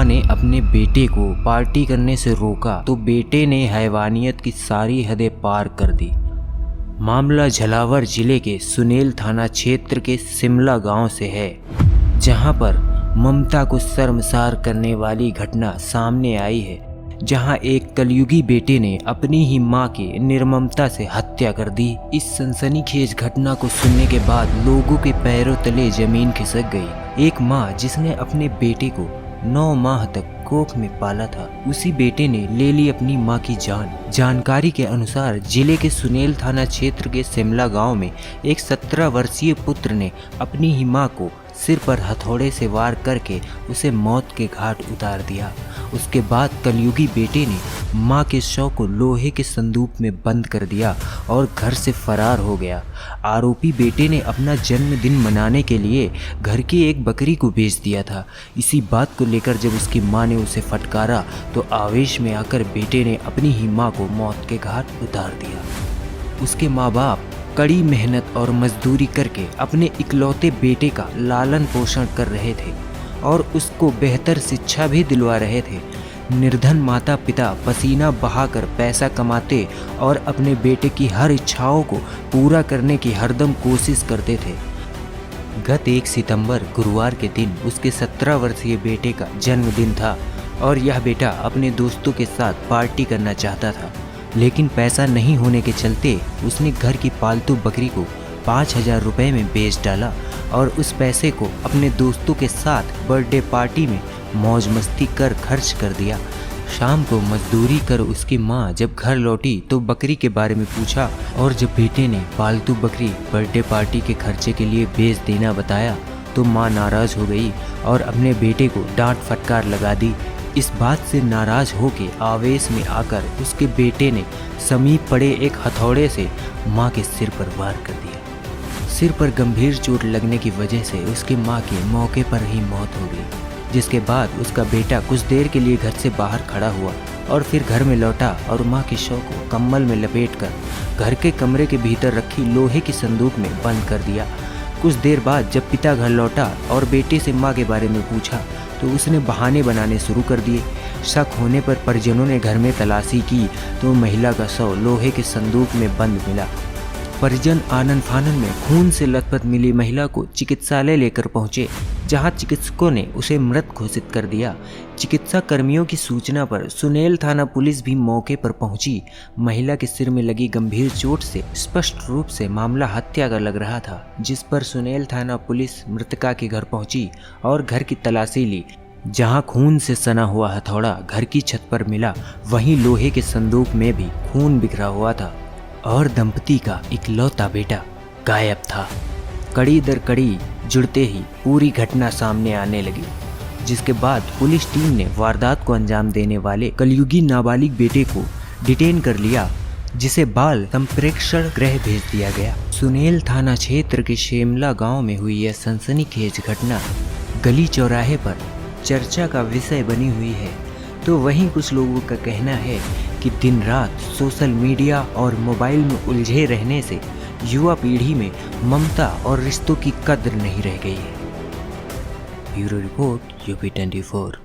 ने अपने बेटे को पार्टी करने से रोका तो बेटे ने हैवानियत की सारी हदें पार कर दी। मामला झलावर जिले के सुनेल थाना क्षेत्र के शिमला गांव से है, जहां पर ममता को शर्मसार करने वाली घटना सामने आई है, जहां एक कलयुगी बेटे ने अपनी ही मां की निर्ममता से हत्या कर दी। इस सनसनीखेज घटना को सुनने के बाद लोगों के पैरों तले जमीन खिसक गई। एक मां जिसने अपने बेटे को 9 माह तक कोख में पाला था, उसी बेटे ने ले ली अपनी मां की जान। जानकारी के अनुसार जिले के सुनेल थाना क्षेत्र के शिमला गांव में एक 17 वर्षीय पुत्र ने अपनी ही मां को सिर पर हथौड़े से वार करके उसे मौत के घाट उतार दिया। उसके बाद कलयुगी बेटे ने मां के शव को लोहे के संदूक में बंद कर दिया और घर से फरार हो गया। आरोपी बेटे ने अपना जन्मदिन मनाने के लिए घर की एक बकरी को बेच दिया था। इसी बात को लेकर जब उसकी मां ने उसे फटकारा तो आवेश में आकर बेटे ने अपनी ही मां को मौत के घाट उतार दिया। उसके माँ बाप कड़ी मेहनत और मजदूरी करके अपने इकलौते बेटे का लालन पोषण कर रहे थे और उसको बेहतर शिक्षा भी दिलवा रहे थे। निर्धन माता पिता पसीना बहाकर पैसा कमाते और अपने बेटे की हर इच्छाओं को पूरा करने की हरदम कोशिश करते थे। गत 1 सितंबर गुरुवार के दिन उसके 17 वर्षीय बेटे का जन्मदिन था और यह बेटा अपने दोस्तों के साथ पार्टी करना चाहता था, लेकिन पैसा नहीं होने के चलते उसने घर की पालतू बकरी को 5,000 रुपये में बेच डाला और उस पैसे को अपने दोस्तों के साथ बर्थडे पार्टी में मौज मस्ती कर खर्च कर दिया। शाम को मजदूरी कर उसकी मां जब घर लौटी तो बकरी के बारे में पूछा और जब बेटे ने पालतू बकरी बर्थडे पार्टी के खर्चे के लिए बेच देना बताया तो मां नाराज हो गई और अपने बेटे को डांट फटकार लगा दी। इस बात से नाराज होकर आवेश में आकर उसके बेटे ने समीप पड़े एक हथौड़े से मां के सिर पर वार कर दिया। सिर पर गंभीर चोट लगने की वजह से उसकी मां की मौके पर ही मौत हो गई, जिसके बाद उसका बेटा कुछ देर के लिए घर से बाहर खड़ा हुआ और फिर घर में लौटा और मां के शव को कंबल में लपेटकर घर के कमरे के भीतर रखी लोहे की संदूक में बंद कर दिया। कुछ देर बाद जब पिता घर लौटा और बेटे से मां के बारे में पूछा तो उसने बहाने बनाने शुरू कर दिए। शक होने पर परिजनों ने घर में तलाशी की तो महिला का शव लोहे के संदूक में बंद मिला। परिजन आनन फानन में खून से लथपथ मिली महिला को चिकित्सालय लेकर पहुंचे, जहां चिकित्सकों ने उसे मृत घोषित कर दिया। चिकित्सा कर्मियों की सूचना पर सुनेल थाना पुलिस भी मौके पर पहुंची। महिला के सिर में लगी गंभीर चोट से स्पष्ट रूप से मामला हत्या का लग रहा था, जिस पर सुनेल थाना पुलिस मृतका के घर पहुंची और घर की तलाशी ली। जहां खून से सना हुआ हथौड़ा घर की छत पर मिला, वहीं लोहे के संदूक में भी खून बिखरा हुआ था और दंपति का इकलौता बेटा गायब था। कड़ी दर कड़ी जुड़ते ही पूरी घटना सामने आने लगी, जिसके बाद पुलिस टीम ने वारदात को अंजाम देने वाले कलयुगी नाबालिग बेटे को डिटेन कर लिया, जिसे बाल संप्रेक्षण गृह भेज दिया गया। सुनेल थाना क्षेत्र के शिमला गांव में हुई यह सनसनीखेज घटना गली चौराहे पर चर्चा का विषय बनी हुई है, तो वहीं कुछ लोगों का कहना है कि दिन रात सोशल मीडिया और मोबाइल में उलझे रहने से युवा पीढ़ी में ममता और रिश्तों की कद्र नहीं रह गई है। Bureau report UP24।